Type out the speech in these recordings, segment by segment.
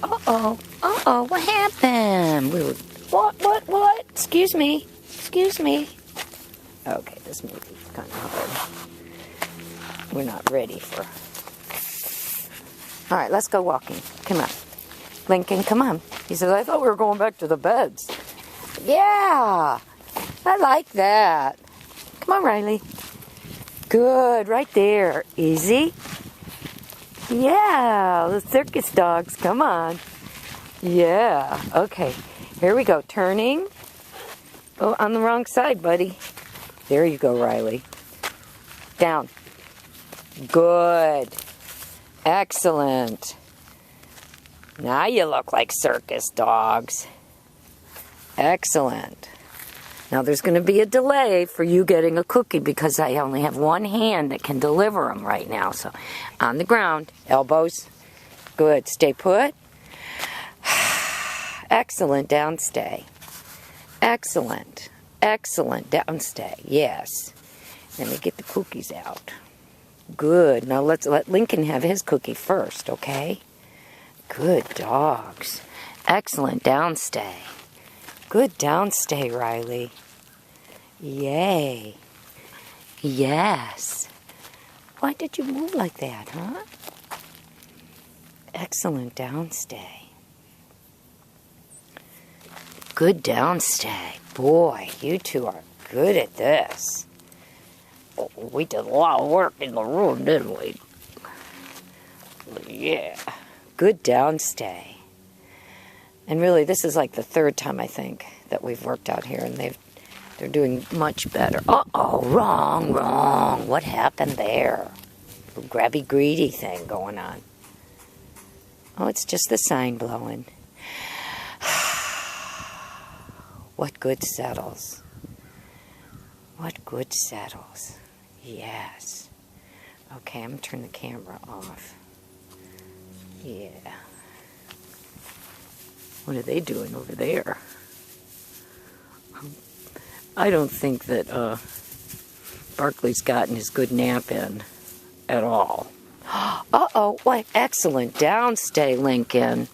Uh-oh. Uh-oh. What happened? What? Excuse me. Okay, this may be kind of hard. We're not ready for... All right, let's go walking. Come on. Lincoln, come on. He says, I thought we were going back to the beds. Yeah, I like that. Come on, Riley. Good, right there. Easy. Yeah, the circus dogs. Come on. Yeah, okay. Here we go. Turning. Oh, on the wrong side, buddy. There you go, Riley. Down. Good. Excellent. Now you look like circus dogs. Excellent. Now there's going to be a delay for you getting a cookie because I only have one hand that can deliver them right now. So on the ground, elbows. Good. Stay put. Excellent. Down stay. Excellent. Excellent. Down stay. Yes. Let me get the cookies out. Good. Now let's let Lincoln have his cookie first, okay? Good dogs. Excellent. Down stay. Good down stay, Riley. Yay. Yes. Why did you move like that, huh? Excellent down stay. Good down stay. Boy, you two are good at this. Oh, we did a lot of work in the room, didn't we? Yeah. Good down stay. And really, this is like the third time, I think, that we've worked out here, and they're doing much better. Uh-oh, wrong. What happened there? A grabby, greedy thing going on. Oh, it's just the sign blowing. What good settles. What good settles. Yes. Okay, I'm going to turn the camera off. Yeah. What are they doing over there? I don't think that Barkley's gotten his good nap in at all. Uh-oh, what excellent downstay, Lincoln.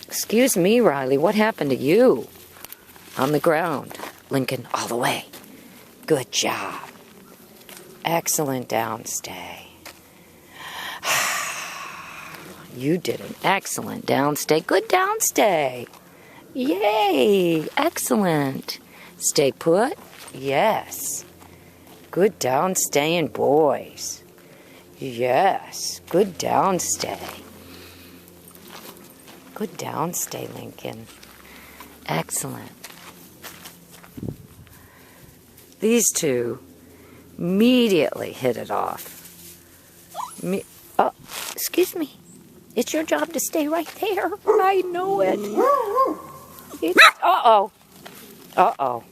Excuse me, Riley, what happened to you? On the ground. Lincoln, all the way. Good job. Excellent downstay. You did an excellent downstay. Good downstay. Yay. Excellent. Stay put. Yes. Good downstaying, boys. Yes. Good downstay. Good downstay, Lincoln. Excellent. These two immediately hit it off. Oh, excuse me. It's your job to stay right there. I know it. Uh-oh. Uh-oh.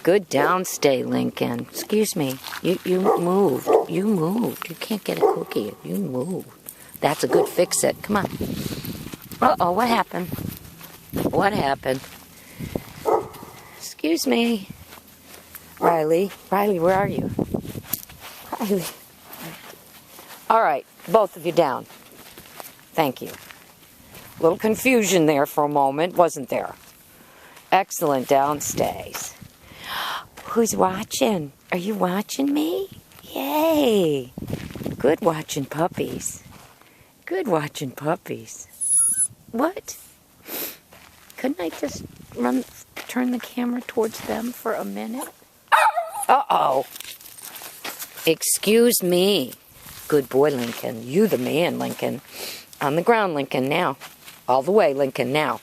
Good downstay, Lincoln. Excuse me. You moved. You moved. You can't get a cookie. You moved. That's a good fix it. Come on. Uh-oh, what happened? What happened? Excuse me. Riley. Riley, where are you? Riley. All right, both of you down. Thank you. A little confusion there for a moment, wasn't there? Excellent downstays. Who's watching? Are you watching me? Yay. Good watching puppies. Good watching puppies. What? Couldn't I just turn the camera towards them for a minute? Uh-oh. Excuse me. Good boy, Lincoln. You the man, Lincoln. On the ground, Lincoln, now. All the way, Lincoln, now.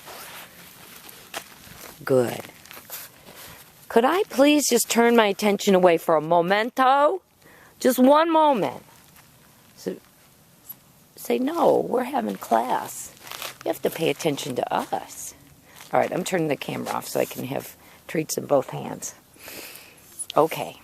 Good. Could I please just turn my attention away for a momento? Just one moment. So, say, no, we're having class. You have to pay attention to us. All right, I'm turning the camera off so I can have treats in both hands. Okay.